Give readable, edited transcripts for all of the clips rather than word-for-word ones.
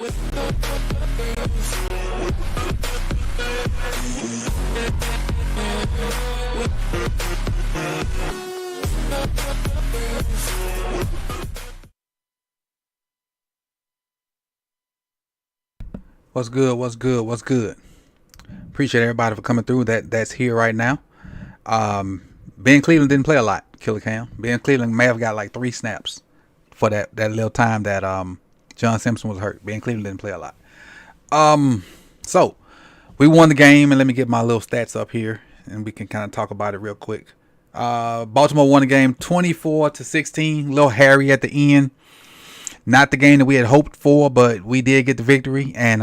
What's good? What's good? What's good? Appreciate everybody for coming through. That's here right now. Ben Cleveland didn't play a lot. Killer Cam. Ben Cleveland may have got like 3 snaps for that little time that John Simpson was hurt. Ben Cleveland didn't play a lot. So we won the game, and let me get my little stats up here, and we can kind of talk about it real quick. Baltimore won the game 24-16. Little hairy at the end. Not the game that we had hoped for, but we did get the victory, and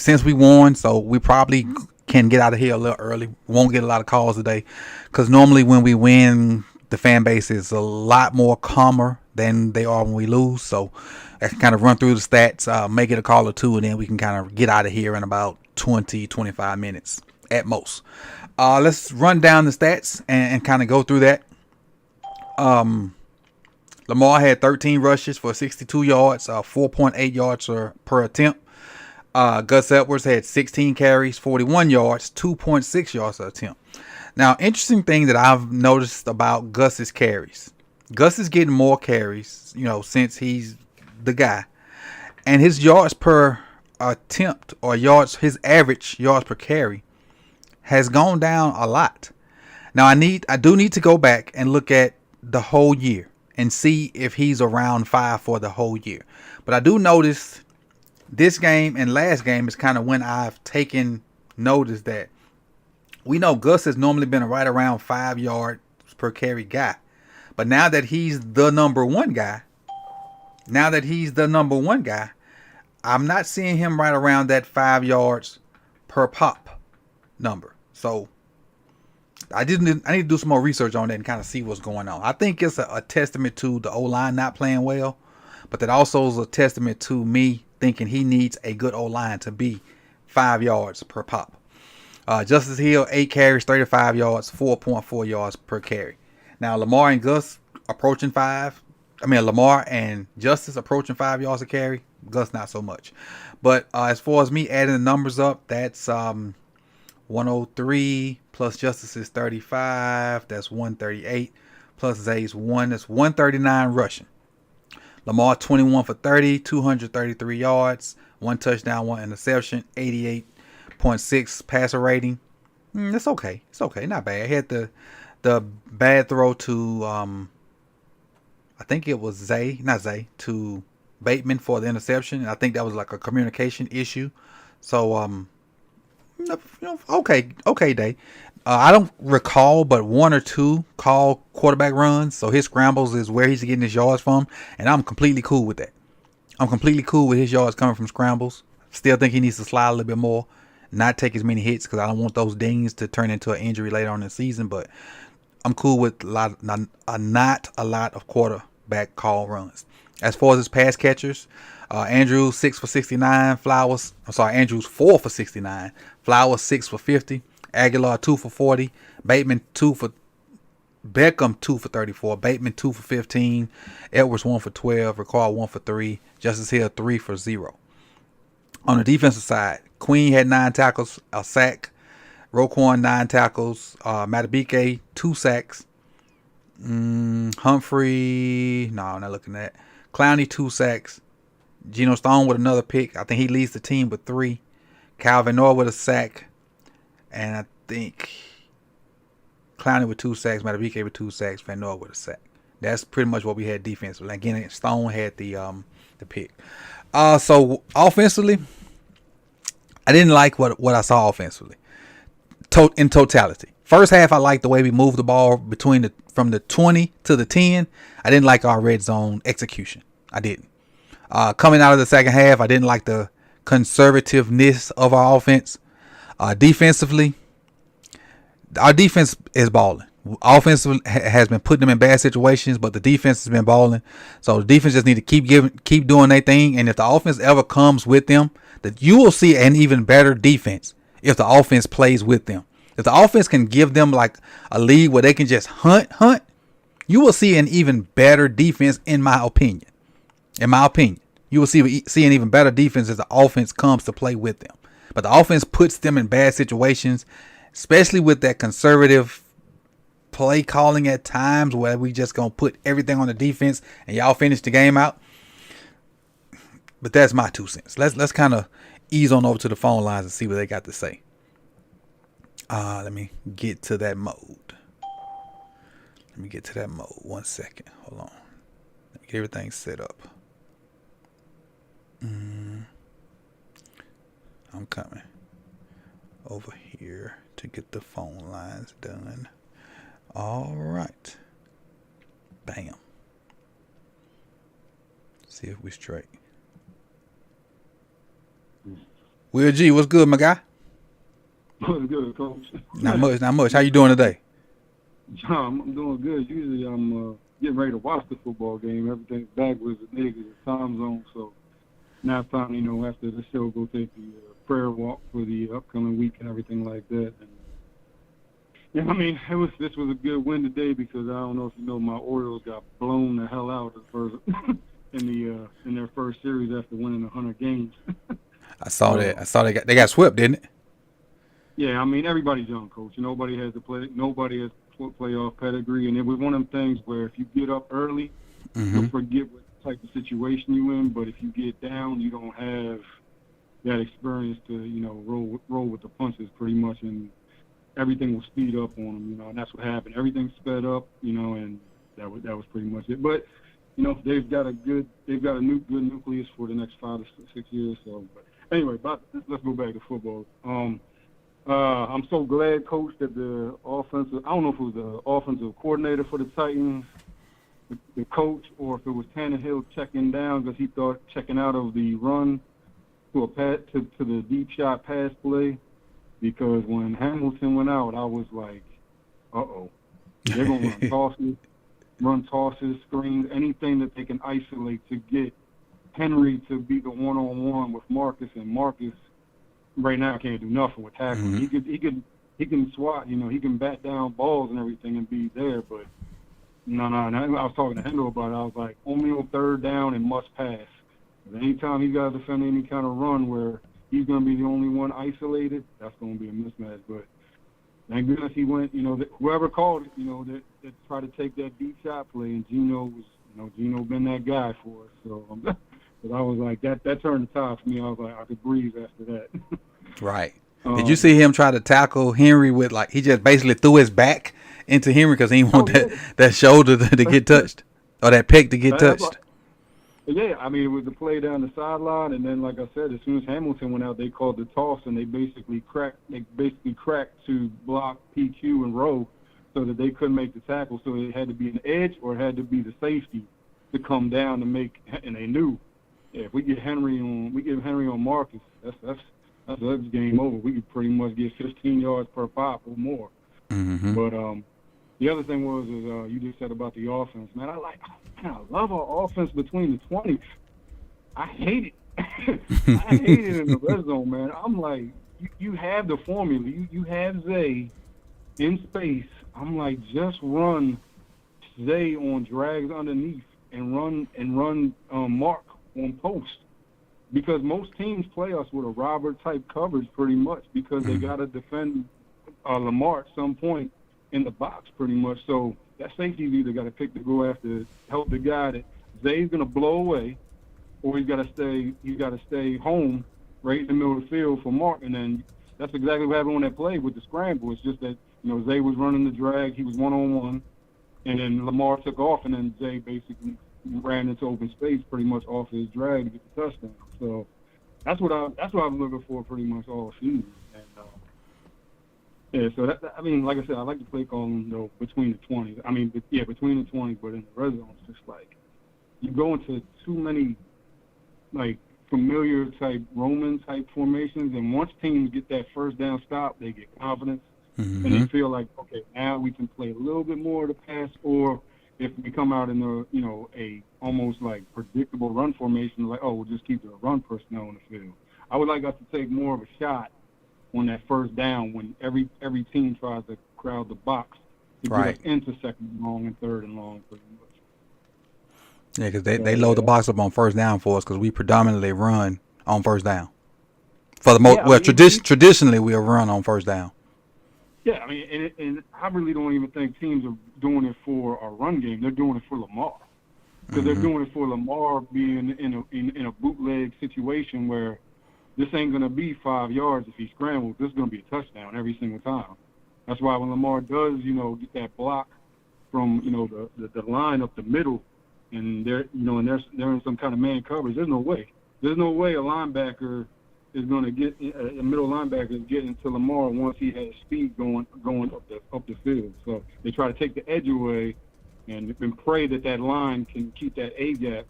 since we won, so we probably can get out of here a little early. Won't get a lot of calls today, because normally when we win, the fan base is a lot more calmer than they are when we lose. So I can kind of run through the stats, make it a call or two, and then we can kind of get out of here in about 20-25 minutes at most. Let's run down the stats and kind of go through that. Lamar had 13 rushes for 62 yards, 4.8 yards per attempt. Gus Edwards had 16 carries, 41 yards, 2.6 yards per attempt. Now, interesting thing that I've noticed about Gus's carries. Gus is getting more carries, since he's the guy. And his yards per attempt, or his average yards per carry has gone down a lot. Now, I do need to go back and look at the whole year and see if he's around 5 for the whole year. But I do notice this game and last game is kind of when I've taken notice that we know Gus has normally been right around 5 yards per carry guy. But now that he's the number one guy, I'm not seeing him right around that 5 yards per pop number. So I need to do some more research on that and kind of see what's going on. I think it's a testament to the O-line not playing well, but that also is a testament to me thinking he needs a good O-line to be 5 yards per pop. Justice Hill, 8 carries, 35 yards, 4.4 yards per carry. Now, Lamar and Justice approaching 5 yards a carry. Gus not so much. But as far as me adding the numbers up, that's 103 plus Justice is 35. That's 138 plus Zay's 1. That's 139 rushing. Lamar 21 for 30, 233 yards, 1 touchdown, 1 interception, 88.6 passer rating. That's okay. It's okay. Not bad. He had the bad throw to I think it was to Bateman for the interception. I think that was like a communication issue. So okay day. I don't recall but 1 or 2 call quarterback runs. So his scrambles is where he's getting his yards from, and I'm completely cool with that. I'm completely cool with his yards coming from scrambles. Still think he needs to slide a little bit more, not take as many hits, because I don't want those dings to turn into an injury later on in the season. But I'm cool with not a lot of quarterback call runs. As far as his pass catchers, Andrews 6 for 69, Andrews 4 for 69, Flowers 6 for 50, Aguilar 2 for 40, Beckham 2 for 34, Bateman 2 for 15, Edwards 1 for 12, Ricard 1 for 3, Justice Hill 3 for 0. On the defensive side, Queen had 9 tackles, a sack. Roquan 9 tackles, Matabike 2 sacks. Humphrey, no, I'm not looking at that. Clowney 2 sacks. Geno Stone with another pick. I think he leads the team with 3. Calvin Orr with a sack. And I think Clowney with 2 sacks, Matabike with 2 sacks, Van Noy with a sack. That's pretty much what we had defensively. Again, Stone had the pick. So offensively, I didn't like what I saw offensively. In totality. First half, I liked the way we moved the ball from the 20 to the 10. I didn't like our red zone execution. I didn't. Coming out of the second half, I didn't like the conservativeness of our offense. Defensively, our defense is balling. Offense has been putting them in bad situations, but the defense has been balling. So the defense just need to keep doing their thing. And if the offense ever comes with them, that you will see an even better defense if the offense plays with them. If the offense can give them like a lead where they can just hunt, you will see an even better defense, in my opinion. You will see an even better defense as the offense comes to play with them. But the offense puts them in bad situations, especially with that conservative play calling at times where we just gonna put everything on the defense and y'all finish the game out. But that's my 2 cents. Let's kind of ease on over to the phone lines and see what they got to say. Let me get to that mode. 1 second. Hold on. Let me get everything set up. I'm coming over here to get the phone lines done. All right. Bam. See if we straight. Will G, what's good, my guy? What's good, Coach? Not much. How you doing today? I'm doing good. Usually I'm getting ready to watch the football game. Everything's backwards with niggas, the time zone. So now it's time, after the show, go take the prayer walk for the upcoming week and everything like that. And yeah, I mean, this was a good win today because I don't know if you know, my Orioles got blown the hell out in their first series after winning 100 games. I saw that. They got swept, didn't it? Yeah, I mean, everybody's young, Coach. Nobody has playoff pedigree, and it was one of them things where if you get up early, you'll forget what type of situation you're in. But if you get down, you don't have that experience to roll with the punches pretty much, and everything will speed up on them. And that's what happened. Everything sped up, and that was pretty much it. But they've got a good nucleus for the next 5 to 6 years. So, but anyway, let's go back to football. I'm so glad, Coach, that I don't know if it was the offensive coordinator for the Titans, the coach, or if it was Tannehill checking down because he thought checking out of the run to the deep shot pass play. Because when Hamilton went out, I was like, uh-oh. They're going to run tosses, screens, anything that they can isolate to get Henry to be the one-on-one with Marcus, and Marcus right now can't do nothing with tackling. He can swat, he can bat down balls and everything and be there, but no. I was talking to Hendo about it. I was like, only on third down and must pass. Anytime he's got to defend any kind of run where he's going to be the only one isolated, that's going to be a mismatch. But thank goodness he went, whoever called it, that tried to take that deep shot play, and Gino been that guy for us. So but I was like, that turned the tide for me. I was like, I could breathe after that. Right. Did you see him try to tackle Henry with, he just basically threw his back into Henry because he didn't want that shoulder to get touched or that pec to get touched? Yeah, I mean, it was the play down the sideline, and then, like I said, as soon as Hamilton went out, they called the toss, and they basically cracked to block PQ and Rowe so that they couldn't make the tackle. So it had to be an edge or it had to be the safety to come down to make, and they knew, if we give Henry on Marcus, that's game over. We could pretty much get 15 yards per pop or more. Mm-hmm. But the other thing was you just said about the offense, man. I love our offense between the 20s. I hate it. I hate it in the red zone, man. I'm like, you have the formula. You have Zay in space. I'm like, just run Zay on drags underneath and run Mark on post. Because most teams play us with a Robert-type coverage pretty much because they got to defend Lamar at some point in the box pretty much. So that safety's either got to pick to go after, help the guy that Zay's going to blow away, or he's got to stay home right in the middle of the field for Mark. And then that's exactly what happened on that play with the scramble. It's just that, Zay was running the drag. He was one-on-one. And then Lamar took off, and then Zay basically ran into open space pretty much off his drag to get the touchdown. So that's what I'm looking for pretty much all season. And so that, I mean, like I said, I like to play calling between the 20s. I mean, between the 20s, but in the red zone, it's just like you go into too many like familiar type Roman type formations, and once teams get that first down stop, they get confidence and they feel like, okay, now we can play a little bit more of the pass, or if we come out in a almost like predictable run formation, like, oh, we'll just keep the run personnel on the field. I would like us to take more of a shot on that first down when every team tries to crowd the box to get us into second and long and third and long pretty much. Yeah, because they load the box up on first down for us because we predominantly run on first down. For the most, Yeah, I mean, traditionally we'll run on first down. Yeah, I mean, and I really don't even think teams are doing it for a run game. They're doing it for Lamar, because they're doing it for Lamar being in a bootleg situation where this ain't gonna be 5 yards if he scrambles. This is gonna be a touchdown every single time. That's why when Lamar does, get that block from the line up the middle, and they're in some kind of man coverage. There's no way a linebacker is going to get a middle linebacker is getting to Lamar once he has speed going up the field. So they try to take the edge away and pray that line can keep that A gap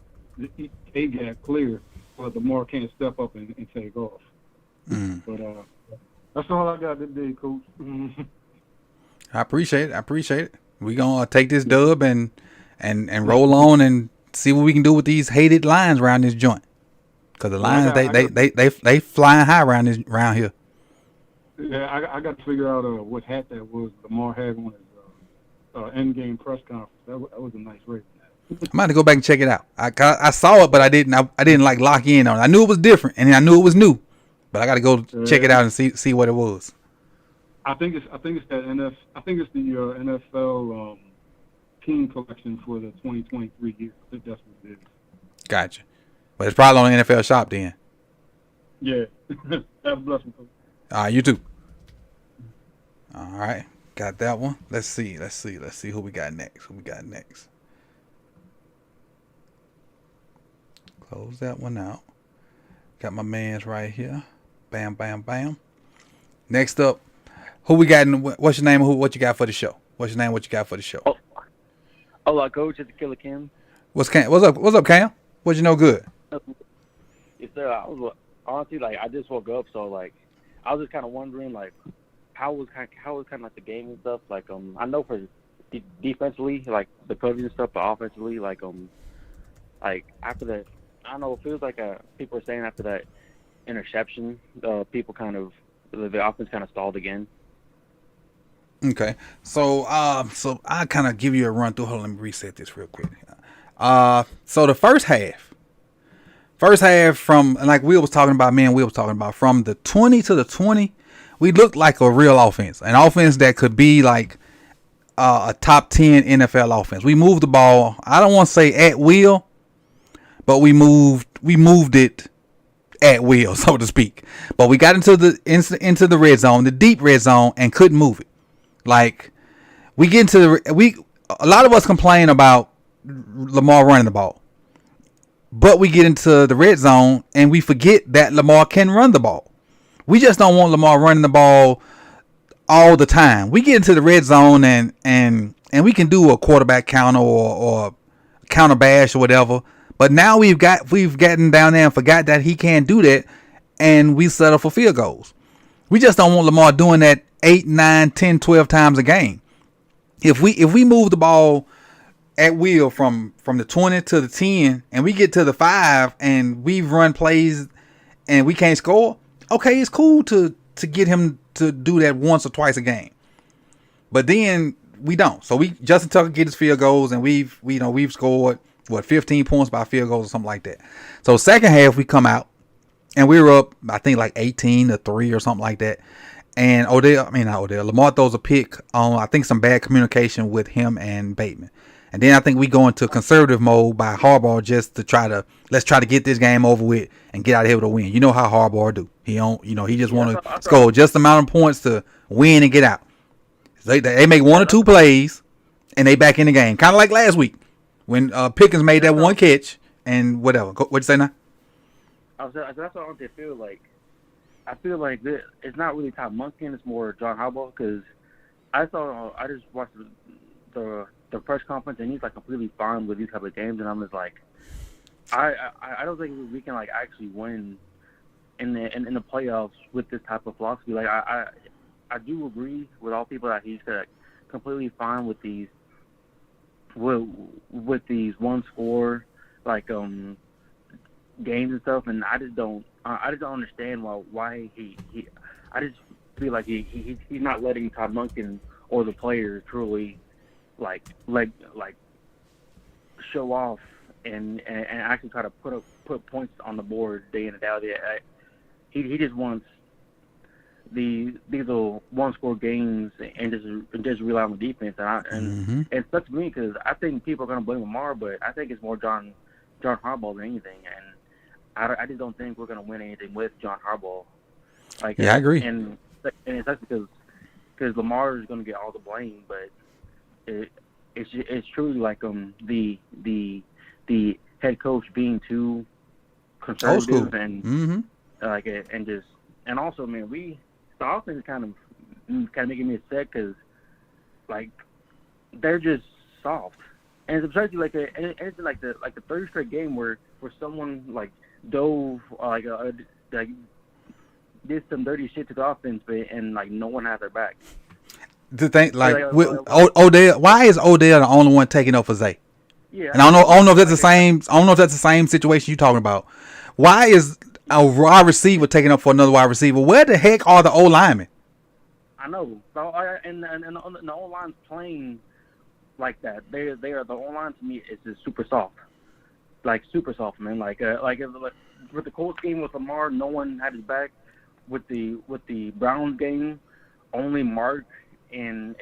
clear, so that Lamar can't step up and take off. But that's all I got today, Coach. I appreciate it. We gonna take this dub and roll on and see what we can do with these hated lines around this joint. Cause the lines they flying high around here. Yeah, I got to figure out what hat that was Lamar had on his end game press conference. That was a nice rating. I'm about to go back and check it out. I saw it, but I didn't like lock in on it. I knew it was different and I knew it was new, but I got to go check it out and see what it was. I think it's the NFL team collection for the 2023 year. I think that's what it is. Gotcha. But it's probably on the NFL shop then. Yeah. Have a blessing, Coach. All right, you too. All right. Got that one. Let's see who we got next. Close that one out. Got my mans right here. Bam, bam, bam. Next up, who we got? What's your name? What you got for the show? What's your name? What you got for the show? Hola, Coach. It's Killer Kim. What's up, Cam? What you know good? Yes, sir. I was honestly I just woke up, so I was just kind of wondering how was kind of like the game and stuff. I know for defensively, the coverage and stuff, but offensively, after that, I don't know. It feels like people are saying after that interception, people kind of the offense kind of stalled again. Okay, so I kind of give you a run through. Hold on, let me reset this real quick. So the first half from like we was talking about from the 20 to the 20, we looked like a real offense, an offense that could be like a top 10 NFL offense. We moved the ball. I don't want to say at will, but we moved it at will, so to speak. But we got into the red zone, the deep red zone, and couldn't move it. Like we get into a lot of us complain about Lamar running the ball, but we get into the red zone and we forget that Lamar can run the ball. We just don't want Lamar running the ball all the time. We get into the red zone and we can do a quarterback counter or counter bash or whatever. But now we've gotten down there and forgot that he can't do that, and we settle for field goals. We just don't want Lamar doing that 8, 9, 10, 12 times a game. If we move the ball at will from the 20 to the 10 and we get to the 5 and we've run plays and we can't score, okay, it's cool to get him to do that once or twice a game. But then we don't. So Justin Tucker gets his field goals and we've scored 15 points by field goals or something like that. So second half we come out and we were up, I think 18-3 or something like that. And Lamar throws a pick on, I think, some bad communication with him and Bateman. And then I think we go into conservative mode by Harbaugh just to let's try to get this game over with and get out of here with a win. You know how Harbaugh do. He just want to score just the amount of points to win and get out. They make one or two plays and they back in the game. Kind of like last week when Pickens made that one catch and whatever. What'd you say now? That's what I feel like. I feel like it's not really Todd Monken. It's more John Harbaugh, because I just watched the press conference and he's completely fine with these type of games, and I'm just I don't think we can actually win in the playoffs with this type of philosophy. I do agree with all people that he's completely fine with these one score games and stuff, and I just don't understand why he I just feel like he's not letting Todd Monken or the players truly show off and actually try to put points on the board day in and day out. He just wants these little one-score games and just rely on the defense. And it sucks to me because I think people are going to blame Lamar, but I think it's more John Harbaugh than anything. And I just don't think we're going to win anything with John Harbaugh. Like, yeah, I agree. And it sucks because Lamar is going to get all the blame, but it's truly like the head coach being too conservative and like and also, man, the offense kind of making me upset because like they're just soft, and it's especially like anything like the third straight game where someone like dove like did some dirty shit to the offense, and like no one has their back. The thing, like Odell, why is Odell the only one taking up for Zay? Yeah, and I don't know if that's the same. I don't know if that's the same situation you're talking about. Why is a wide receiver taking up for another wide receiver? Where the heck are the O linemen? I know. So and the O line's playing like that. They are the O line to me is just super soft, like super soft, man. Like with the Colts game with Lamar, no one had his back. With the Browns game, only Mark and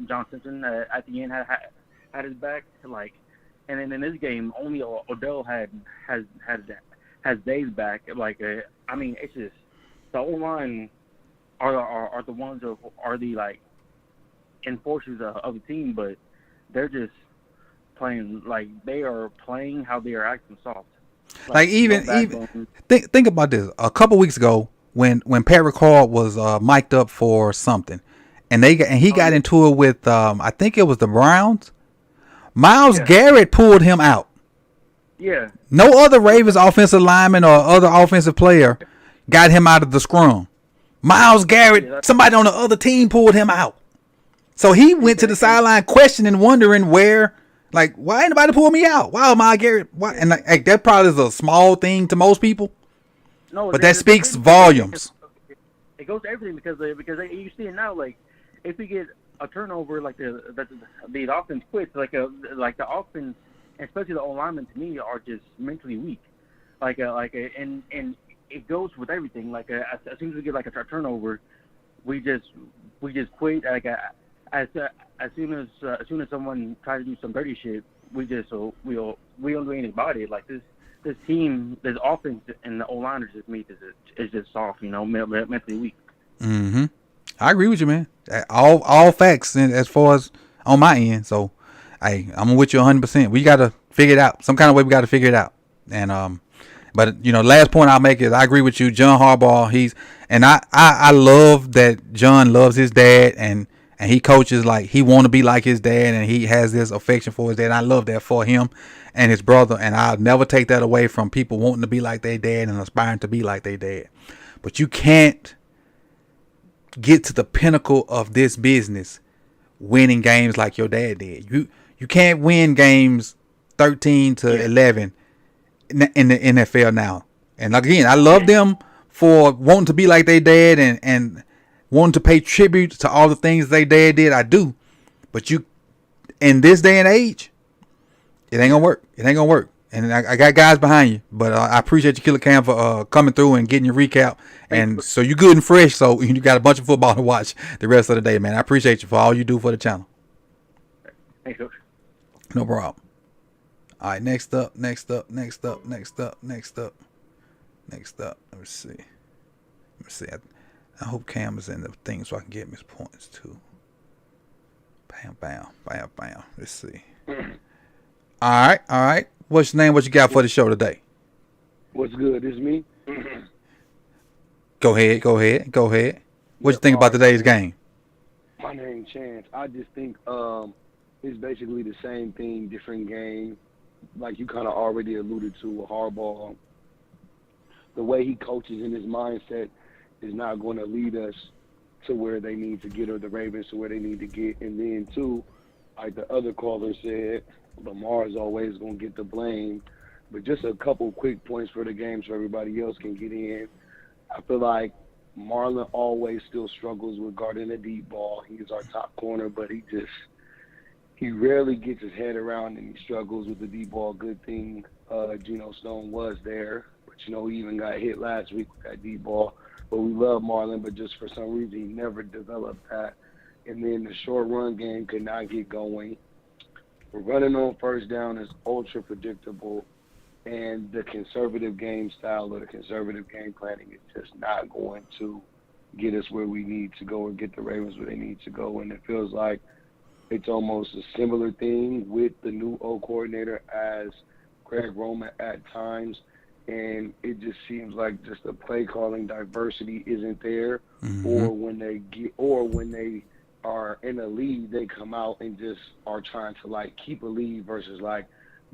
John Simpson at the end had his back. Like, and then in this game, only Odell has Zay's back. Like, I mean, it's just the O line are the ones of are the like enforcers of the team, but they're just playing like they are playing how they are acting soft. Like even think about this. A couple weeks ago, when Pat Ricard was mic'd up for something, and he got into it with I think it was the Browns. Myles Garrett pulled him out. Yeah. No other Ravens offensive lineman or other offensive player got him out of the scrum. Myles Garrett, somebody on the other team pulled him out. So he went to the sideline questioning, wondering where, like, why anybody pull me out? Why Myles Garrett? Why? And like, that probably is a small thing to most people. No, but that speaks volumes. It goes to everything because you see it now. Like, if we get a turnover, like the offense quits, like the offense, especially the O linemen, to me, are just mentally weak. And it goes with everything. Like as soon as we get like a turnover, we just quit. Like as soon as someone tries to do some dirty shit, we don't do anything about it. Like this team, this offense, and the O line is just soft. You know, mentally weak. Mm-hmm. I agree with you, man. All facts as far as on my end. So, I'm with you 100%. We got to figure it out. Some kind of way we got to figure it out. And but last point I'll make is I agree with you, John Harbaugh. I love that John loves his dad and he coaches like he want to be like his dad and he has this affection for his dad. And I love that for him and his brother. And I'll never take that away from people wanting to be like their dad and aspiring to be like their dad. But you can't get to the pinnacle of this business winning games like your dad did. You can't win games 13-11 in the NFL now. And again, I love them for wanting to be like their dad and wanting to pay tribute to all the things their dad did. I do. But in this day and age, it ain't gonna work. It ain't gonna work. And I got guys behind you, but I appreciate you, Killer Cam, for coming through and getting your recap. And so you good and fresh, so you got a bunch of football to watch the rest of the day, man. I appreciate you for all you do for the channel. Thanks, Coach. No problem. All right, next up. Let me see. I hope Cam is in the thing so I can get him his points too. Bam. Let's see. All right. What's your name? What you got for the show today? What's good? This is me. Go ahead. What you think about today's game? My name Chance. I just think it's basically the same thing, different game. Like you kind of already alluded to with Harbaugh. The way he coaches in his mindset is not going to lead us to where they need to get, or the Ravens to where they need to get. And then, too, like the other caller said, Lamar is always going to get the blame. But just a couple quick points for the game so everybody else can get in. I feel like Marlon always still struggles with guarding the deep ball. He is our top corner, but he he rarely gets his head around and he struggles with the deep ball. Good thing Geno Stone was there. But, he even got hit last week with that deep ball. But we love Marlon, but just for some reason he never developed that. And then the short run game could not get going. Running on first down is ultra predictable. And the conservative game style or the conservative game planning is just not going to get us where we need to go and get the Ravens where they need to go. And it feels like it's almost a similar thing with the new O coordinator as Greg Roman at times. And it just seems like just the play calling diversity isn't there. Or when they are in a lead, they come out and just are trying to keep a lead versus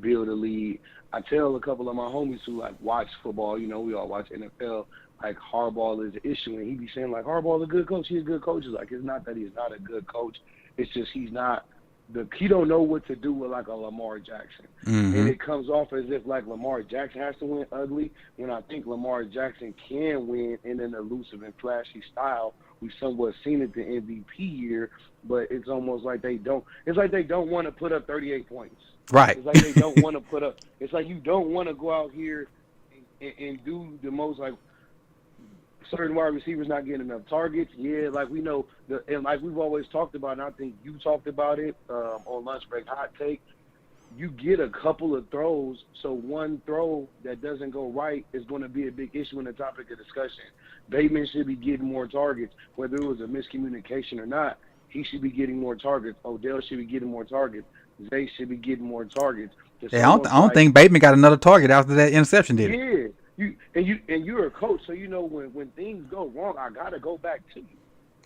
build a lead. I tell a couple of my homies who watch football, we all watch NFL, Harbaugh is an issue, and he be saying Harbaugh's a good coach. He's a good coach. It's not that he's not a good coach. It's just he don't know what to do with a Lamar Jackson. And it comes off as if Lamar Jackson has to win ugly, when I think Lamar Jackson can win in an elusive and flashy style. We somewhat seen it the MVP year, but it's almost like they don't. It's like they don't want to put up 38 points. Right. It's like they don't want to put up. It's like you don't want to go out here and do the most certain wide receivers not getting enough targets. Yeah, we know and we've always talked about, and I think you talked about it on Lunch Break Hot Take. You get a couple of throws, so one throw that doesn't go right is going to be a big issue in the topic of discussion. Bateman should be getting more targets, whether it was a miscommunication or not. He should be getting more targets. Odell should be getting more targets. Zay should be getting more targets. Yeah, I don't think Bateman got another target after that interception, did he? Yeah, you're a coach, so when things go wrong, I gotta go back to you.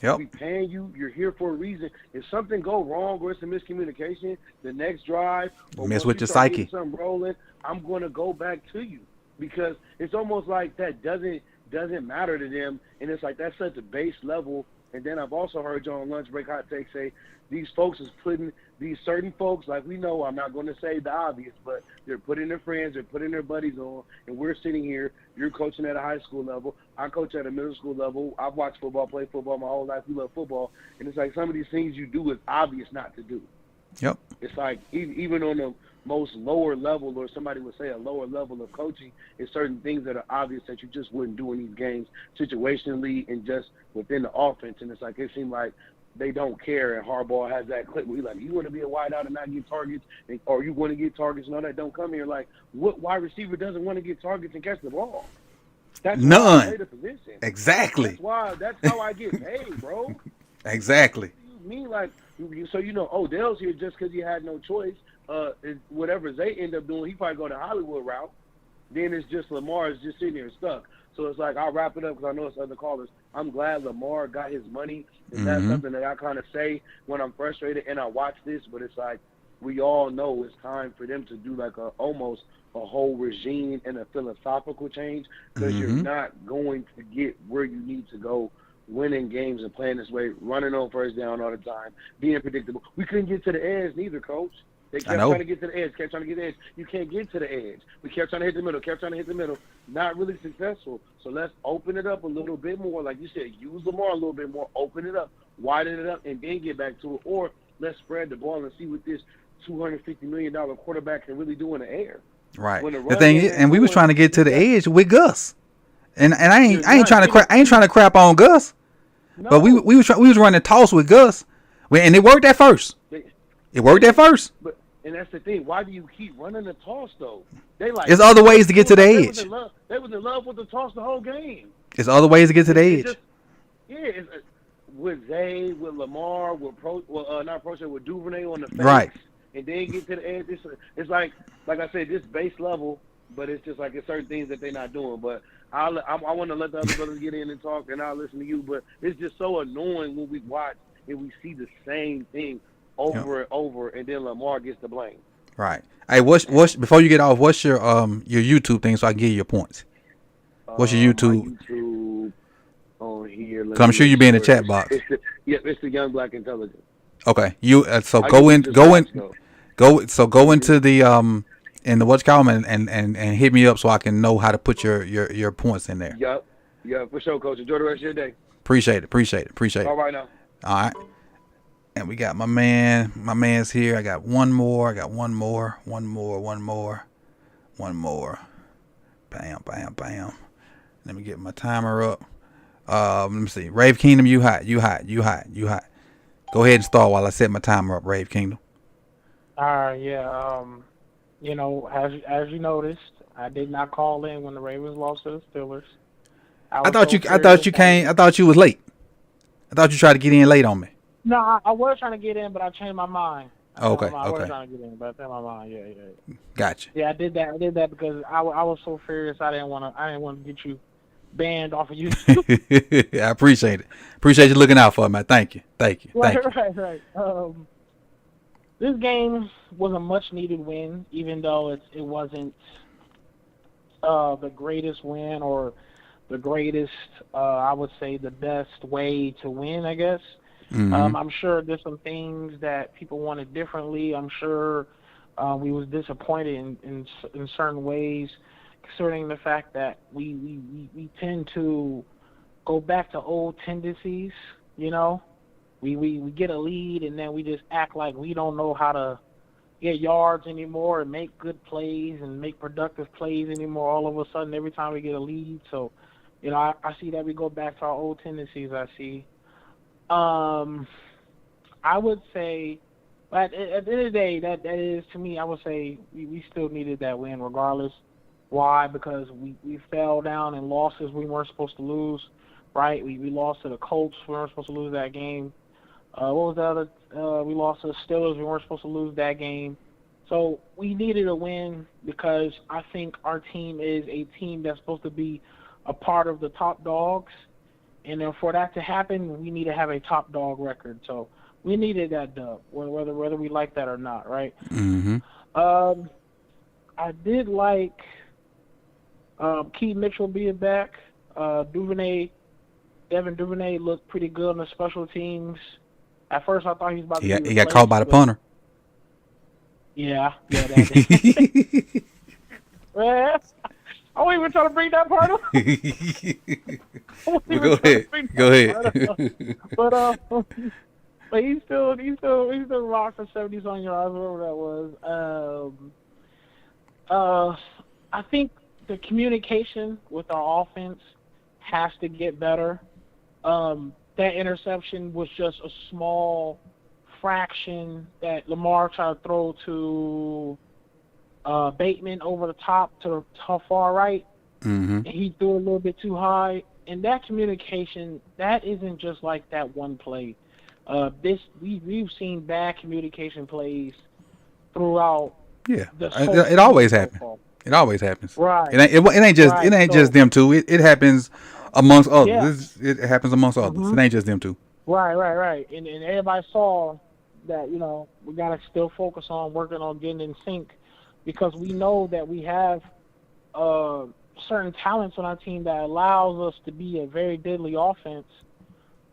Yep. We paying you. You're here for a reason. If something go wrong or it's a miscommunication, the next drive or mess with your start psyche. getting something rolling, I'm gonna go back to you because it's almost like that doesn't matter to them, and it's like that's such a base level. And then I've also heard you on Lunch Break Hot Take say these folks is putting these certain folks, we know, I'm not going to say the obvious, but they're putting their friends, they're putting their buddies on, and we're sitting here. You're coaching at a high school level. I coach at a middle school level. I've watched football, played football my whole life. We love football. And it's like some of these things you do is obvious not to do. Yep. It's like even on the most lower level, or somebody would say a lower level of coaching, is certain things that are obvious that you just wouldn't do in these games situationally and just within the offense. And it's like it seemed like they don't care, and Harbaugh has that clip where he's like, you want to be a wideout and not get targets, or you want to get targets and all that, don't come here. What wide receiver doesn't want to get targets and catch the ball? That's none. Why I play the position. Exactly. That's how I get paid, bro. Exactly. You mean so Odell's here just because he had no choice. Whatever they end up doing, he probably go the Hollywood route. Then it's just Lamar is just sitting here stuck. So it's like, I'll wrap it up because I know it's other callers. I'm glad Lamar got his money. And that's something that I kind of say when I'm frustrated and I watch this. But it's like, we all know it's time for them to do almost a whole regime and a philosophical change, because you're not going to get where you need to go winning games and playing this way, running on first down all the time, being predictable. We couldn't get to the edge neither, Coach. They kept trying to get to the edge, kept trying to get to the edge. You can't get to the edge. We kept trying to hit the middle, not really successful. So let's open it up a little bit more. Like you said, use Lamar a little bit more, open it up, widen it up, and then get back to it. Or let's spread the ball and see what this $250 million quarterback can really do in the air. Right. The thing is, and we was trying to get to the edge with Gus. And I ain't trying to crap on Gus. No. But we was running toss with Gus. And it worked at first. And that's the thing. Why do you keep running the toss though? There's other ways to get to the edge. They was in love with the toss the whole game. There's other ways to get to the edge. With Zay, with Lamar, with with Duvernay on the face, right? And then get to the edge. It's like I said, this base level, but it's just like it's certain things that they're not doing. But I want to let the other brothers get in and talk, and I'll listen to you. But it's just so annoying when we watch and we see the same thing over and over, and then Lamar gets the blame. Right. Hey, what's before you get off? What's your YouTube thing so I can give you your points? What's your YouTube? YouTube on here. Cause I'm sure you'll be in the chat box. It's the Young Black Intelligence. Okay. You go into the in the what's called and hit me up so I can know how to put your points in there. Yep, for sure, Coach. Enjoy the rest of your day. Appreciate it. All right now. All right. And we got my man's here. I got one more. One more. Bam, bam, bam. Let me get my timer up. Let me see. Rave Kingdom, you hot. Go ahead and start while I set my timer up, Rave Kingdom. Yeah. As you noticed, I did not call in when the Ravens lost to the Steelers. I thought you was late. I thought you tried to get in late on me. No, I was trying to get in, but I changed my mind. I Okay. was trying to get in, but I changed my mind. Yeah. Gotcha. Yeah, I did that because I was so furious. I didn't want to get you banned off of YouTube. I appreciate it. Appreciate you looking out for me, man. Thank you. Right. This game was a much needed win, even though it wasn't the greatest win or the greatest. I would say the best way to win, I guess. Mm-hmm. I'm sure there's some things that people wanted differently. I'm sure we was disappointed in certain ways, concerning the fact that we tend to go back to old tendencies. We get a lead and then we just act like we don't know how to get yards anymore and make good plays and make productive plays anymore. All of a sudden, every time we get a lead, so I see that we go back to our old tendencies. I see. I would say, at the end of the day, that is, to me, I would say we still needed that win regardless. Why? Because we fell down in losses we weren't supposed to lose, right? We lost to the Colts. We weren't supposed to lose that game. What was the other? We lost to the Steelers. We weren't supposed to lose that game. So we needed a win because I think our team is a team that's supposed to be a part of the top dogs. And then for that to happen, we need to have a top dog record. So we needed that dub, whether we like that or not, right? Mm-hmm. I did like Keaton Mitchell being back. Devin Duvernay looked pretty good on the special teams. At first, I thought he was about to be He got caught by the punter. Yeah. That well, I wasn't even trying to bring that part up. Go ahead. But he still rocked for 70-some yards, whatever that was. I think the communication with our offense has to get better. That interception was just a small fraction that Lamar tried to throw to Bateman over the top to far right. Mm-hmm. And he threw a little bit too high. And that communication, that isn't just like that one play. We've seen bad communication plays throughout. Yeah, it always happens. It always happens. Right. It ain't just them two. It happens amongst others. Yeah. It happens amongst others. Mm-hmm. It ain't just them two. Right. And everybody saw that, we got to still focus on working on getting in sync because we know that we have certain talents on our team that allows us to be a very deadly offense.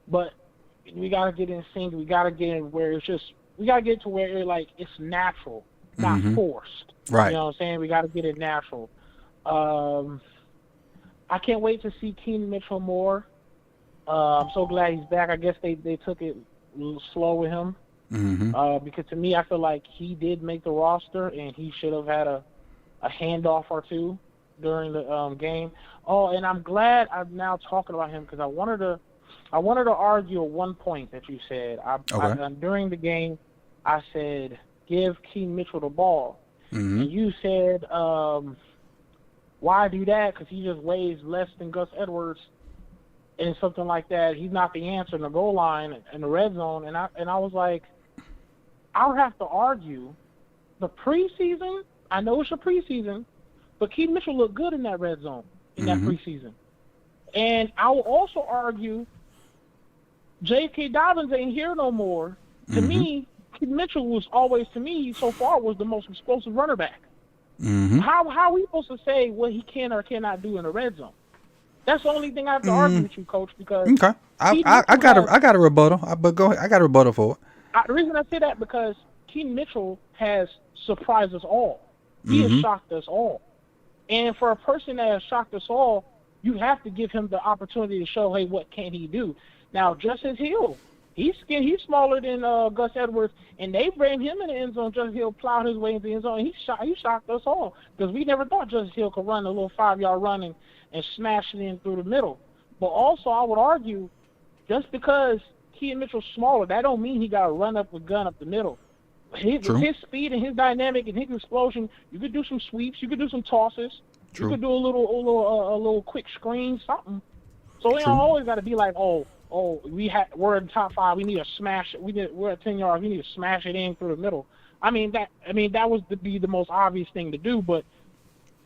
But we got to get in sync. We got to get in where we got to get to where it's natural, not forced. Right. You know what I'm saying? We got to get it natural. I can't wait to see Keaton Mitchell more. I'm so glad he's back. I guess they took it a little slow with him. Mm-hmm. Because to me, I feel like he did make the roster and he should have had a handoff or two during the game. Oh, and I'm glad I'm now talking about him because I wanted to argue one point that you said. During the game, I said, give Keaton Mitchell the ball. Mm-hmm. And you said, why do that? Because he just weighs less than Gus Edwards and something like that. He's not the answer in the goal line in the red zone. And I was like, I would have to argue the preseason. I know it's a preseason, but Keaton Mitchell looked good in that red zone in that preseason. And I will also argue J.K. Dobbins ain't here no more. To me, Keaton Mitchell was always, so far, was the most explosive runner back. Mm-hmm. How are we supposed to say what he can or cannot do in the red zone? That's the only thing I have to argue with you, Coach, because I got a rebuttal. But go ahead. I got a rebuttal for it. The reason I say that because Keaton Mitchell has surprised us all. He has shocked us all. And for a person that has shocked us all, you have to give him the opportunity to show, hey, what can he do? Now, Justice Hill, He's smaller than Gus Edwards, and they ran him in the end zone. Justice Hill plowed his way into the end zone, and he shocked us all because we never thought Justice Hill could run a little 5-yard run and smash it in through the middle. But also, I would argue, just because Keaton Mitchell's smaller, that don't mean he got to run up the gun up the middle. His speed and his dynamic and his explosion, you could do some sweeps, you could do some tosses, you could do a little quick screen, something. So it don't always got to be like, we're in the top 5, we need to smash it. We're at 10 yards, we need to smash it in through the middle. That was the most obvious thing to do, but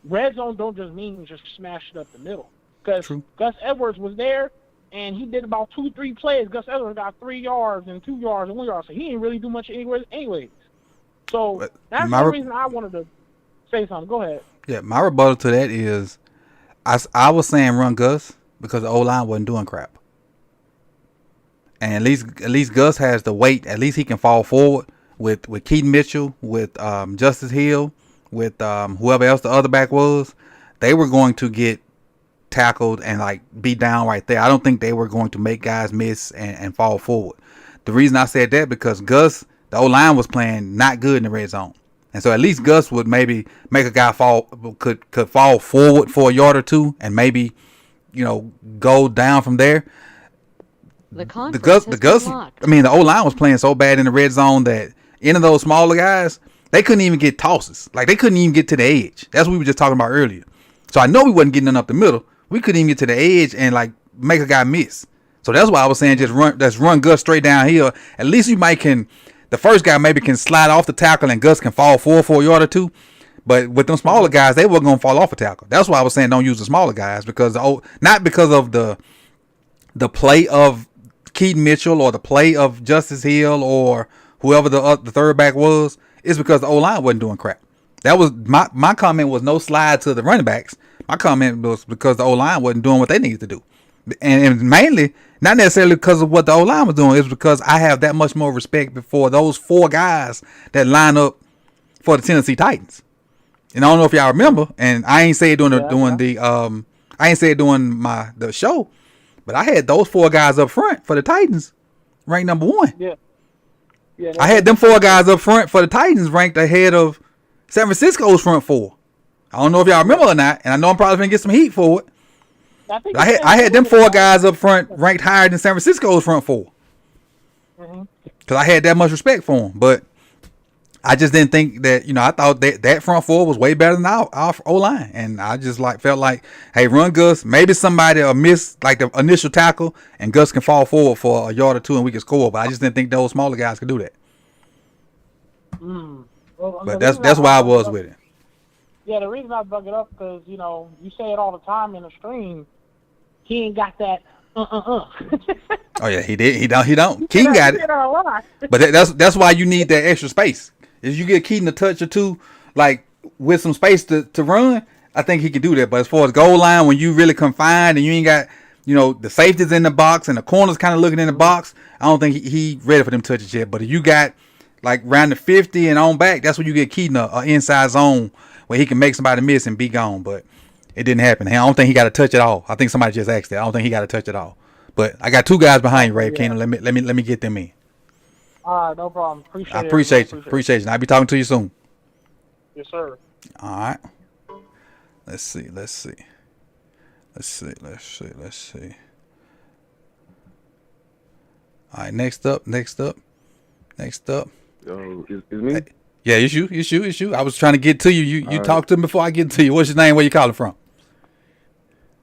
red zone don't just mean just smash it up the middle. Because Gus Edwards was there, and he did about 2-3 plays. Gus Edwards got 3 yards and 2 yards and 1 yard, so he didn't really do much anyway. So that's the reason I wanted to say something. Go ahead. Yeah, my rebuttal to that is I was saying run Gus because the O-line wasn't doing crap. And at least Gus has the weight. At least he can fall forward with Keaton Mitchell, with Justice Hill, with whoever else the other back was. They were going to get tackled and like be down right there. I don't think they were going to make guys miss and fall forward. The reason I said that because Gus, the O-line was playing not good in the red zone. And so at least Gus would maybe make a guy could fall forward for a yard or two and maybe, go down from there. The O-line was playing so bad in the red zone that any of those smaller guys, they couldn't even get tosses. Like they couldn't even get to the edge. That's what we were just talking about earlier. So I know we wasn't getting none up the middle. We couldn't even get to the edge and like make a guy miss. So that's why I was saying just run Gus straight downhill. At least the first guy maybe can slide off the tackle and Gus can fall forward for a yard or two. But with them smaller guys, they weren't going to fall off a tackle. That's why I was saying don't use the smaller guys because not because of the play of Keaton Mitchell or the play of Justice Hill or whoever the third back was. It's because the O-line wasn't doing crap. That was my comment was no slide to the running backs. My comment was because the O-line wasn't doing what they needed to do. And mainly, not necessarily because of what the O-line was doing. It's because I have that much more respect for those 4 guys that line up for the Tennessee Titans. And I don't know if y'all remember, and I ain't say it during the show, but I had those 4 guys up front for the Titans ranked number 1. Yeah. I had them 4 guys up front for the Titans ranked ahead of San Francisco's front 4. I don't know if y'all remember or not, and I know I'm probably going to get some heat for it. I had them 4 guys up front ranked higher than San Francisco's front 4. Because I had that much respect for them. But I just didn't think that, I thought that front 4 was way better than our O-line. And I just felt like, hey, run Gus. Maybe somebody will miss like the initial tackle and Gus can fall forward for a yard or two and we can score. But I just didn't think those smaller guys could do that. But that's why I was with it. Yeah, the reason I brought it up because, you say it all the time in the stream. He ain't got that Oh yeah, he did. He don't. Keaton got it. But that's why you need that extra space. If you get Keaton a touch or two, like with some space to run, I think he can do that. But as far as goal line, when you really confined and you ain't got, the safeties in the box and the corners kind of looking in the box, I don't think he ready for them touches yet. But if you got like around the 50 and on back, that's when you get Keaton a inside zone where he can make somebody miss and be gone. But it didn't happen. I don't think he got a touch at all. I think somebody just asked that. I don't think he got a touch at all. But I got two guys behind you, Ray Keenan. Let me get them in. All right, no problem. I appreciate you. Appreciate you. I'll be talking to you soon. Yes, sir. All right. Let's see. All right, next up. Yo, is me? Hey, yeah, it's you. I was trying to get to you. You talk to me before I get to you. What's your name? Where you calling from?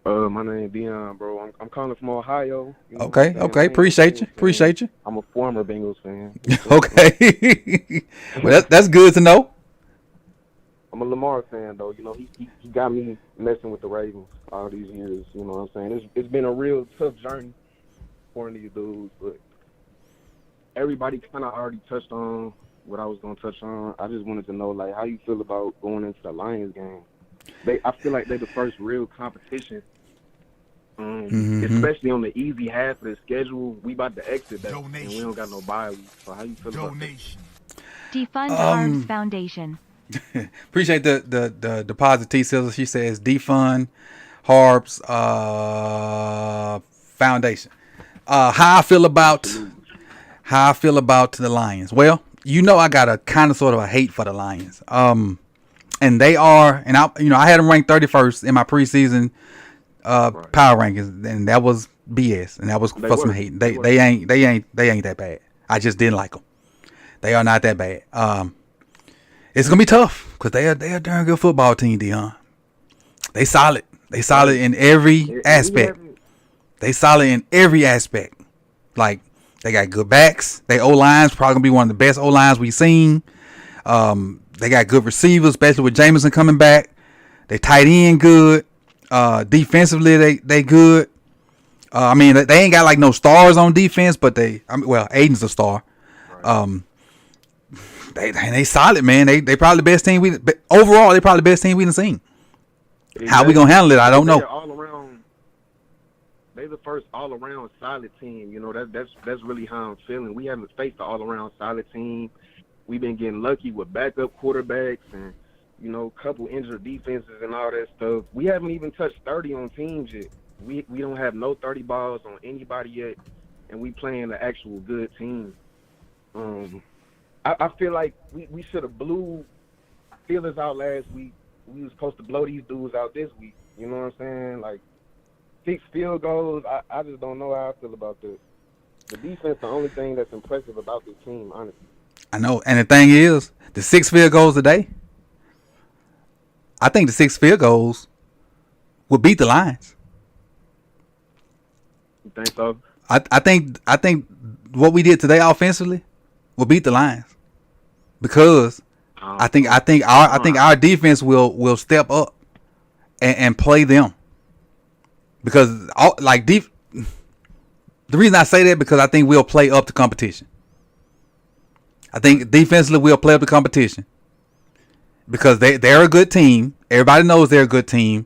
My name is Dion, bro. I'm calling from Ohio. Okay. Appreciate you. I'm a former Bengals fan. Okay. Well, that's good to know. I'm a Lamar fan, though. He got me messing with the Ravens all these years. You know what I'm saying? It's been a real tough journey for these dudes, but everybody kind of already touched on what I was going to touch on. I just wanted to know, like, how you feel about going into the Lions game. I feel like they're the first real competition, especially on the easy half of the schedule. We about to exit that, and we don't got no bye week. So how you feel about that? Defund Arms Foundation. Appreciate the deposit, T. Sizzle. She says defund Harb's Foundation. How I feel about how I feel about the Lions. Well, I got a kind of sort of a hate for the Lions. And they are, and I had them ranked 31st in my preseason power rankings, and that was BS, and that was for some hate. They ain't that bad. I just didn't like them. They are not that bad. It's gonna be tough because they are a darn good football team, Dion. They solid. They solid in every aspect. They solid in every aspect. Like, they got good backs. They O-line's probably gonna be one of the best O-lines we've seen. They got good receivers, especially with Jameson coming back. They tight end good. Defensively, they good. I mean, they ain't got like no stars on defense, but Aiden's a star. They solid, man. They probably the best team overall. They probably the best team we done seen. How we gonna handle it? I don't know. They the first all around solid team. That's really how I'm feeling. We haven't faced an all around solid team. We've been getting lucky with backup quarterbacks and couple injured defenses and all that stuff. We haven't even touched 30 on teams yet. We don't have no 30 balls on anybody yet, and we playing the actual good team. I feel like we should have blew Steelers out last week. We was supposed to blow these dudes out this week. You know what I'm saying? Like 6 field goals. I just don't know how I feel about this. The defense, the only thing that's impressive about this team, honestly. I know, and the thing is, the 6 field goals today. I think the 6 field goals would beat the Lions. You think so? I think what we did today offensively will beat the Lions because I think our defense will step up and play them because the reason I say that because I think we'll play up to competition. I think defensively we'll play up to competition because they're a good team. Everybody knows they're a good team.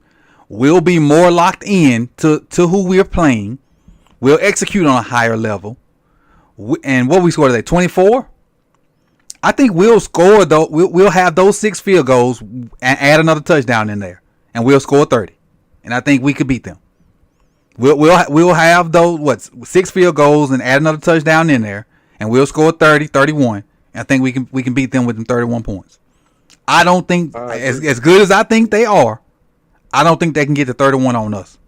We'll be more locked in to who we're playing. We'll execute on a higher level. And what we scored today, 24? I think we'll score though. We'll have those 6 field goals and add another touchdown in there, and we'll score 30. And I think we could beat them. We'll have those 6 field goals and add another touchdown in there, and we'll score 30, 31. And I think we can beat them with them 31 points. I don't think as good as I think they are, I don't think they can get to 31 on us.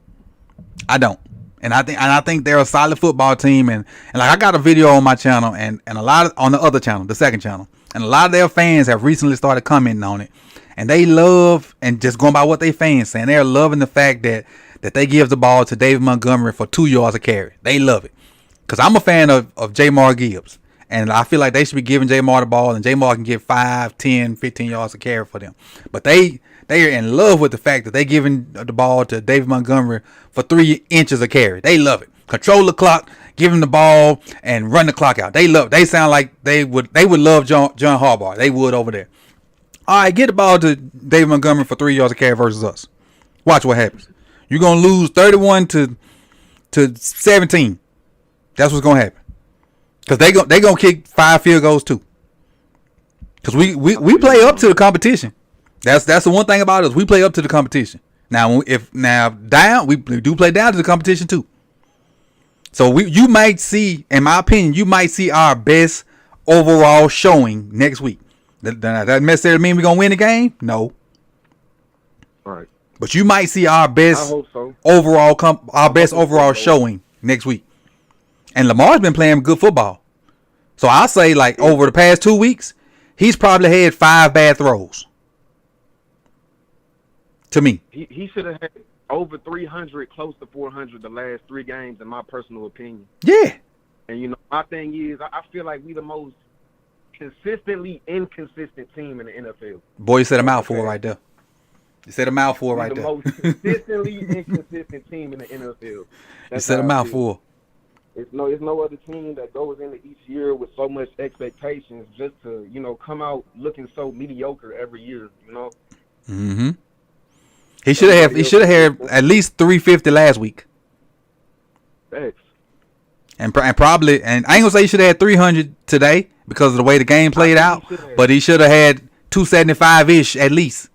I don't. And I think they're a solid football team, and like I got a video on my channel and a lot on the other channel, the second channel, and a lot of their fans have recently started commenting on it, and they love and just going by what they fans saying, they're loving the fact that they give the ball to David Montgomery for 2 yards a carry. They love it because I'm a fan of Jamar Gibbs, and I feel like they should be giving Jamar the ball, and Jamar can get 5, 10, 15 yards a carry for them, but they are in love with the fact that they're giving the ball to David Montgomery for 3 inches of carry. They love it. Control the clock, give him the ball, and run the clock out. They love. They sound like they would love John Harbaugh. They would over there. All right, get the ball to David Montgomery for 3 yards of carry versus us. Watch what happens. You're gonna lose 31 to 17. That's what's gonna happen. Cause they gonna kick 5 field goals too. Cause we play up to the competition. That's the one thing about us. We play up to the competition. Now, down, we do play down to the competition too. So you might see, in my opinion, you might see our best overall showing next week. That doesn't necessarily mean we're gonna win the game. No. All right. But you might see our best overall showing next week. And Lamar's been playing good football. So I'll say like over the past 2 weeks, he's probably had 5 bad throws. To me, he should have had over 300, close to 400 the last 3 games, in my personal opinion. Yeah. And my thing is, I feel like we the most consistently inconsistent team in the NFL. Boy, you said a mouthful right there. You said a mouthful right there. The most consistently inconsistent team in the NFL. You said a mouthful. It's no other team that goes into each year with so much expectations just to come out looking so mediocre every year. Mm-hmm. He should have had at least 350 last week. Thanks. And probably, and I ain't gonna say he should have had 300 today because of the way the game played out, but he should have had 275 ish at least.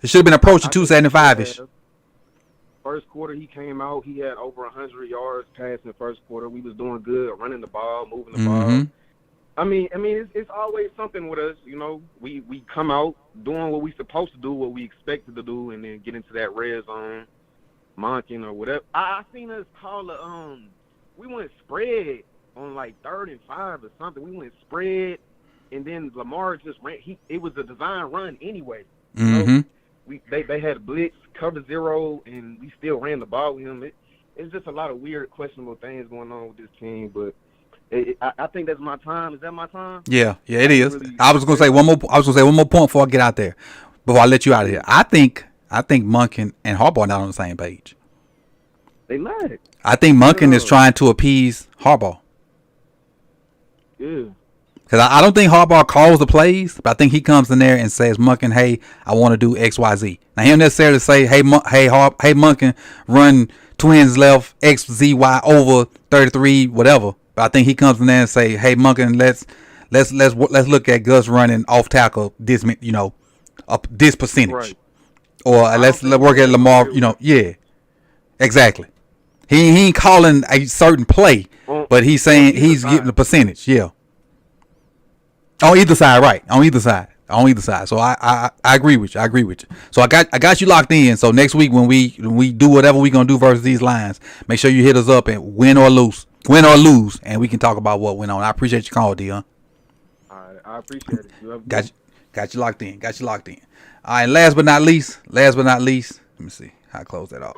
It should have been approaching 275 ish. first quarter he came out, he had over 100 yards passing first quarter. We was doing good, running the ball, moving the ball. I mean, it's always something with us, you know. We come out doing what we supposed to do, what we expected to do, and then get into that red zone, monking or whatever. I seen us call we went spread on like 3rd and 5 or something. We went spread, and then Lamar just ran. It was a design run anyway. You know? They had a blitz, cover 0, and we still ran the ball with him. It's just a lot of weird, questionable things going on with this team, but. I think that's my time. Is that my time? Yeah, it is. I was gonna say one more point before I get out there. Before I let you out of here, I think Monken and Harbaugh are not on the same page. They not. I think Monken is trying to appease Harbaugh. Yeah. Because I don't think Harbaugh calls the plays, but I think he comes in there and says, Monken, hey, I want to do X, Y, Z. Now, he don't necessarily say, hey, Monken, run twins left, X, Z, Y over 33, whatever. But I think he comes in there and say, "Hey, Monken, let's look at Gus running off tackle this this percentage, right. Or let's work at Lamar. Yeah, exactly. He ain't calling a certain play, but he's saying he's getting the percentage. Yeah, on either side, right? On either side. So I agree with you. So I got you locked in. So next week when we do whatever we gonna do versus these Lions, make sure you hit us up and win or lose, and we can talk about what went on. I appreciate your call, Dion. All right, I appreciate it. Got you locked in. All right, last but not least, let me see how I close that off.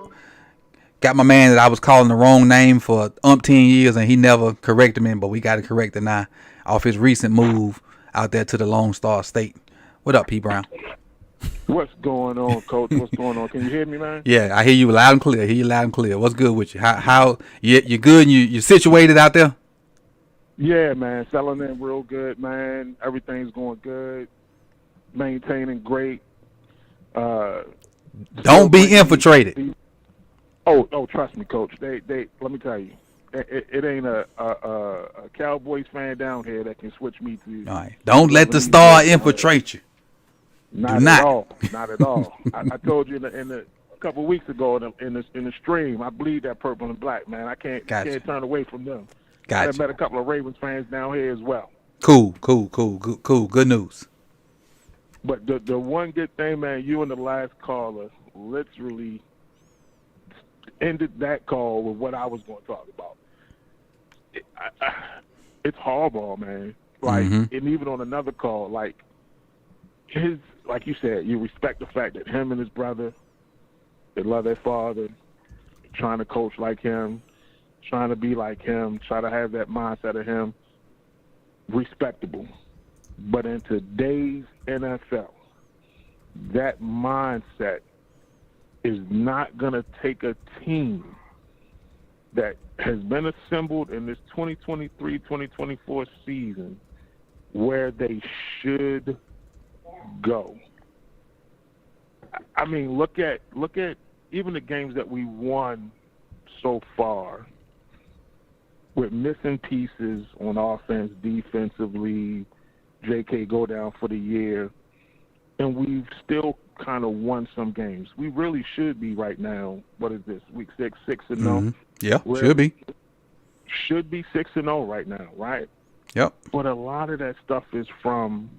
Got my man that I was calling the wrong name for umpteen years and he never corrected me, but we got to correct it now off his recent move out there to the Lone Star State. What up, P. Brown? What's going on, Coach? What's going on? Can you hear me, man? Yeah, I hear you loud and clear. What's good with you? How you good? You situated out there? Yeah, man. Selling in real good, man. Everything's going good. Maintaining great. Don't be infiltrated. Oh, trust me, Coach. They. Let me tell you, it ain't a Cowboys fan down here that can switch me to. All right. Don't let the star infiltrate you. Not at all. Not at all. I told you a couple of weeks ago in the stream, I bleed that purple and black, man. I can't turn away from them. Gotcha. I met a couple of Ravens fans down here as well. Cool. Good news. But the one good thing, man, you and the last caller literally ended that call with what I was going to talk about. It's Harbaugh, man. Like, and even on another call, like you said, you respect the fact that him and his brother, they love their father, trying to coach like him, trying to be like him, try to have that mindset of him. Respectable. But in today's NFL, that mindset is not going to take a team that has been assembled in this 2023-2024 season where they should go. I mean, look at even the games that we won so far with missing pieces on offense, defensively, JK go down for the year, and we've still kind of won some games. We really should be right now. What is this? Week 6, 6-0. Yeah, should be. Should be 6-0 right now, right? Yep. But a lot of that stuff is from.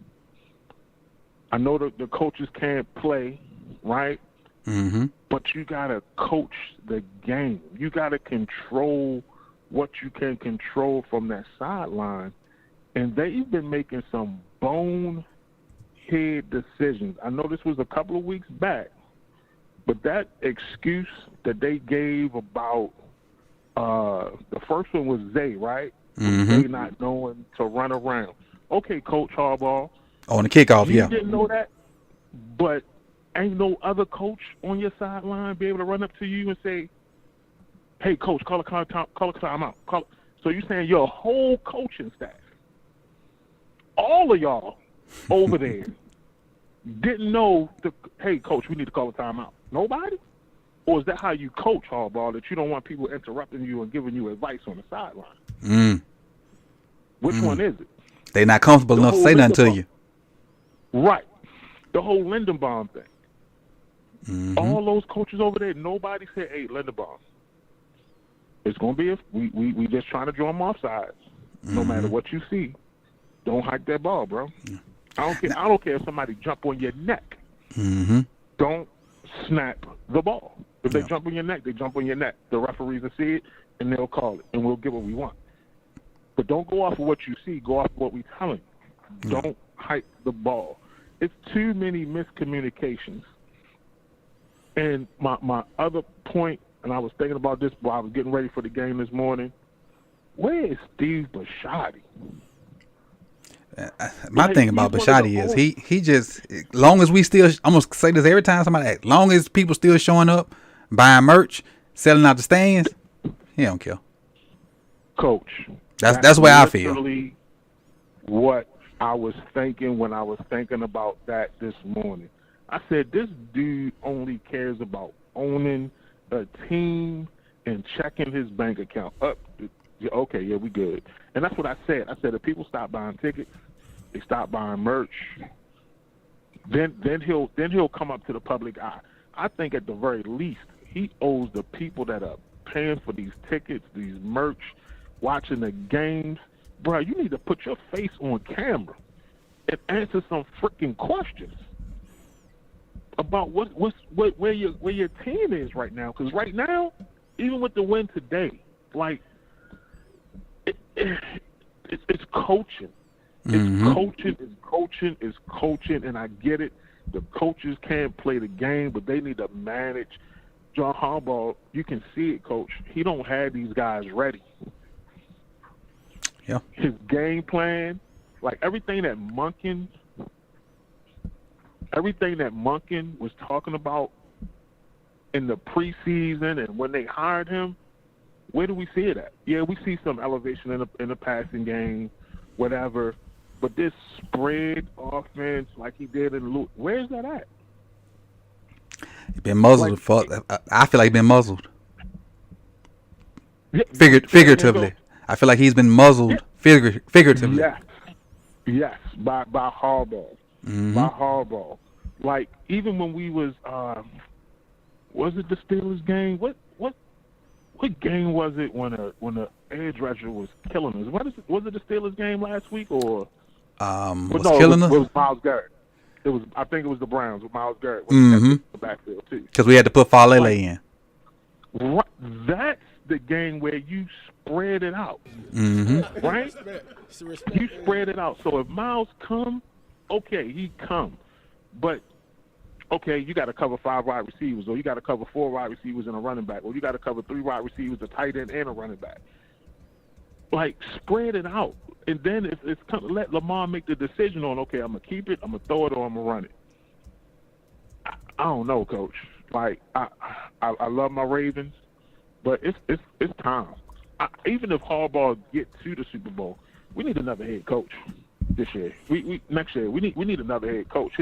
I know the coaches can't play, right? But you gotta coach the game. You gotta control what you can control from that sideline. And they've been making some bonehead decisions. I know this was a couple of weeks back, but that excuse that they gave about the first one was Zay, right? Zay not knowing to run around. Okay, Coach Harbaugh. On the kickoff, you didn't know that, but ain't no other coach on your sideline be able to run up to you and say, hey, Coach, call a timeout. So you're saying your whole coaching staff, all of y'all over there didn't know, hey, Coach, we need to call a timeout. Nobody? Or is that how you coach, Harbaugh, that you don't want people interrupting you and giving you advice on the sideline? Which one is it? They're not comfortable enough to say nothing to you. Right. The whole Lindenbaum thing. All those coaches over there, nobody said, "Hey, Linderbaum, it's gonna be we just trying to draw them off sides. No matter what you see, don't hike that ball, bro. I don't care if somebody jump on your neck. Don't snap the ball. If they jump on your neck, they jump on your neck. The referees will see it and they'll call it, and we'll get what we want. But don't go off of what you see. Go off of what we telling you. Don't hike the ball. It's too many miscommunications. And my other point, and I was thinking about this while I was getting ready for the game this morning, where is Steve Bisciotti? My thing about Bisciotti is he just, long as we still, I'm going to say this every time somebody asks, long as people still showing up, buying merch, selling out the stands, he don't care. Coach. That's the way I feel. Literally what I was thinking when I was thinking about that this morning. I said, this dude only cares about owning a team and checking his bank account. Okay, yeah, we good. And that's what I said. I said, if people stop buying tickets, they stop buying merch, then he'll come up to the public eye. I think at the very least, he owes the people that are paying for these tickets, these merch, watching the games. Bro, you need to put your face on camera and answer some freaking questions about where your team is right now. Because right now, even with the win today, like it's coaching. It's coaching, and I get it. The coaches can't play the game, but they need to manage. John Harbaugh, you can see it, Coach. He don't have these guys ready. Yeah. His game plan, like everything that Monken was talking about in the preseason and when they hired him, where do we see it at? Yeah, we see some elevation in the passing game, whatever. But this spread offense, like he did in Luke, where's that at? He's been muzzled. I feel like he's been muzzled. Figuratively. I feel like he's been muzzled figuratively. Yes, by Harbaugh. By Harbaugh. Like, even when we was it the Steelers game? What game was it when the edge rusher was killing us? Was it the Steelers game last week or? Killing us? It was Myles Garrett. I think it was the Browns with Myles Garrett. The backfield too. Because we had to put Falele in. Right. That's the game where you spread it out. Right? You spread it out. So if Myles come, okay, he come. But okay, you got to cover 5 wide receivers, or you got to cover 4 wide receivers and a running back, or you got to cover 3 wide receivers, a tight end, and a running back. Like, spread it out. And then it's let Lamar make the decision on, okay, I'm going to keep it, I'm going to throw it, or I'm going to run it. I don't know, Coach. Like, I love my Ravens, but it's time. Even if Harbaugh get to the Super Bowl, we need another head coach this year. Next year we need another head coach.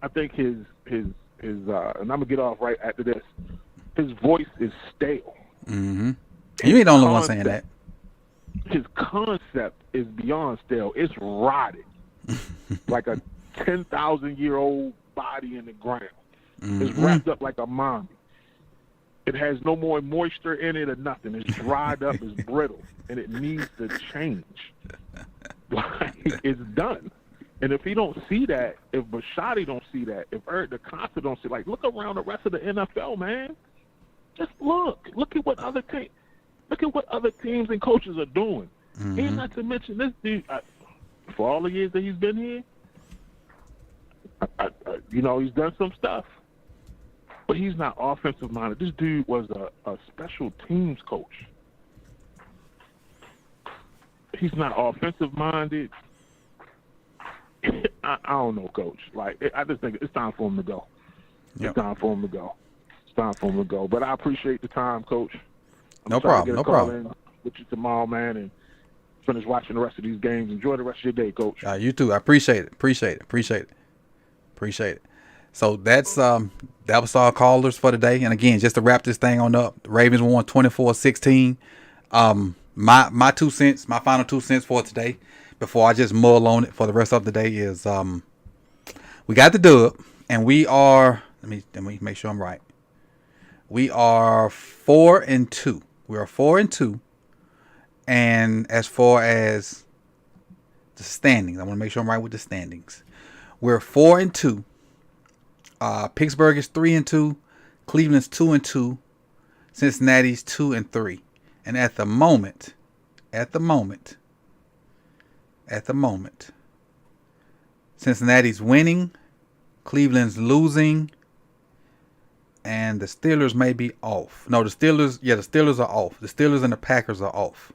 I think his and I'm gonna get off right after this. His voice is stale. You ain't the only one saying that. His concept is beyond stale. It's rotted, like a 10,000-year-old body in the ground. It's wrapped up like a mommy. It has no more moisture in it or nothing. It's dried up. It's brittle, and it needs to change. Like, it's done. And if he don't see that, if Bisciotti don't see that, if Eric DeCosta don't see, like, look around the rest of the NFL, man. Just look at what other teams and coaches are doing. And not to mention this dude, for all the years that he's been here, he's done some stuff, but he's not offensive minded. This dude was a special teams coach. He's not offensive minded. I don't know, Coach. Like, I just think it's time for him to go. It's time for him to go. But I appreciate the time, Coach. No problem. With you tomorrow, man, and finish watching the rest of these games. Enjoy the rest of your day, Coach. You too. I appreciate it. So that was our callers for today. And again, just to wrap this thing on up, the Ravens won 24-16. My 2 cents, my final 2 cents for today, before I just mull on it for the rest of the day, is we got the dub, and we are Let me make sure I'm right. We are 4-2. We are 4-2. And as far as the standings, I want to make sure I'm right with the standings. We're 4-2. Pittsburgh is 3-2. Cleveland's 2-2. Cincinnati's 2-3. And at the moment, Cincinnati's winning, Cleveland's losing, and the Steelers may be off. No, the Steelers are off. The Steelers and the Packers are off.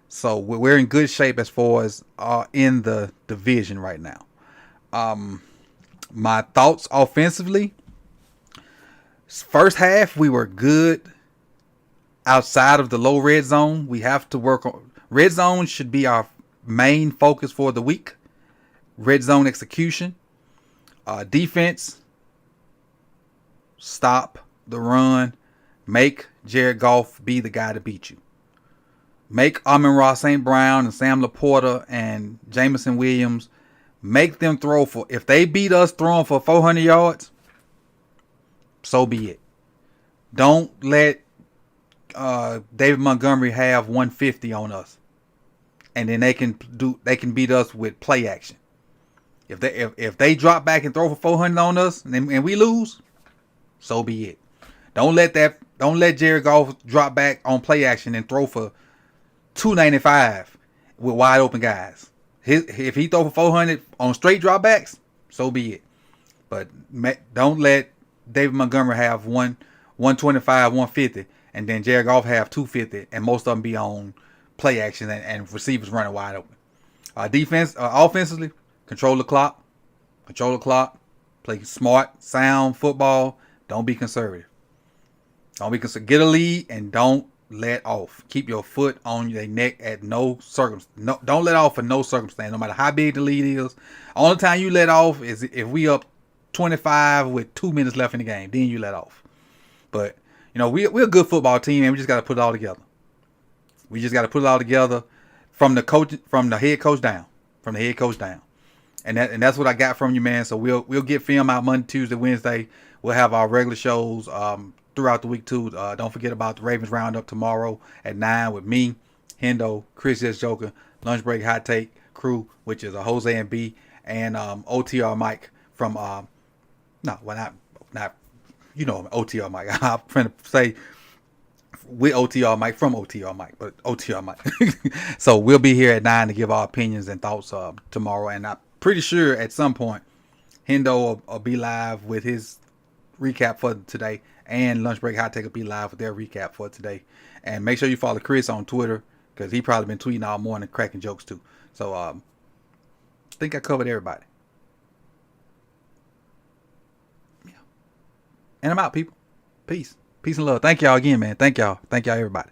So we're in good shape as far as in the division right now. My thoughts offensively. First half, we were good outside of the low red zone. We have to work on red zone. Should be our main focus for the week. Red zone execution. Defense. Stop the run. Make Jared Goff be the guy to beat you. Make Amon-Ra St. Brown and Sam Laporta and Jameson Williams, make them throw for, if they beat us throwing for 400 yards, so be it. Don't let David Montgomery have 150 on us. And then they can beat us with play action. If they drop back and throw for 400 on us and we lose, so be it. Don't let Jared Goff drop back on play action and throw for 295 with wide open guys. If he throw for 400 on straight dropbacks, so be it. But don't let David Montgomery have 125, 150, and then Jared Goff have 250, and most of them be on play action and receivers running wide open. Offensively, control the clock, play smart, sound football. Don't be conservative. Get a lead and don't let off. Keep your foot on their neck at no circumstance. Don't let off for no circumstance, no matter how big the lead is. Only time you let off is if we up 25 with 2 minutes left in the game. Then you let off. But we're a good football team, and we just got to put it all together. We just got to put it all together from the head coach down. And that's what I got from you, man. So we'll get film out Monday, Tuesday, Wednesday. We'll have our regular shows throughout the week too. Don't forget about the Ravens Roundup tomorrow at 9 with me, Hendo, Chris S. Joker, Lunch Break Hot Take crew, which is a Jose and B, and OTR Mike from not OTR Mike. I'm trying to say with OTR Mike from OTR Mike, but OTR Mike. So we'll be here at 9 to give our opinions and thoughts tomorrow, and I'm pretty sure at some point Hendo will be live with his recap for today, and Lunch Break Hot Take will be live with their recap for today. And make sure you follow Chris on Twitter, because he probably been tweeting all morning, cracking jokes too. So I think I covered everybody. Yeah. And I'm out, people. Peace and love. Thank y'all again, man. Thank y'all everybody.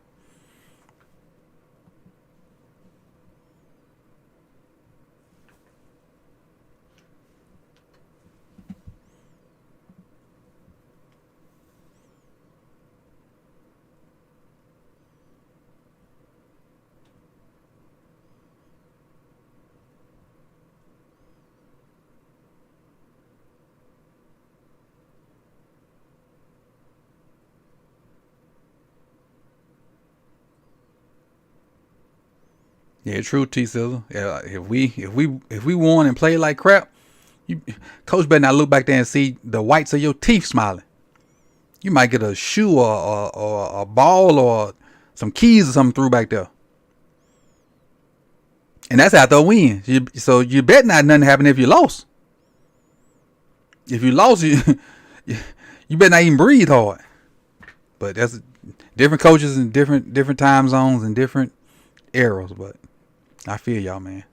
Yeah, true, T Sizzle. Yeah, if we won and played like crap, coach better not look back there and see the whites of your teeth smiling. You might get a shoe or a ball or some keys or something through back there. And that's after a win. So you bet not nothing happen if you lost. If you lost, you better not even breathe hard. But that's different coaches in different time zones and different eras. But I feel y'all, man.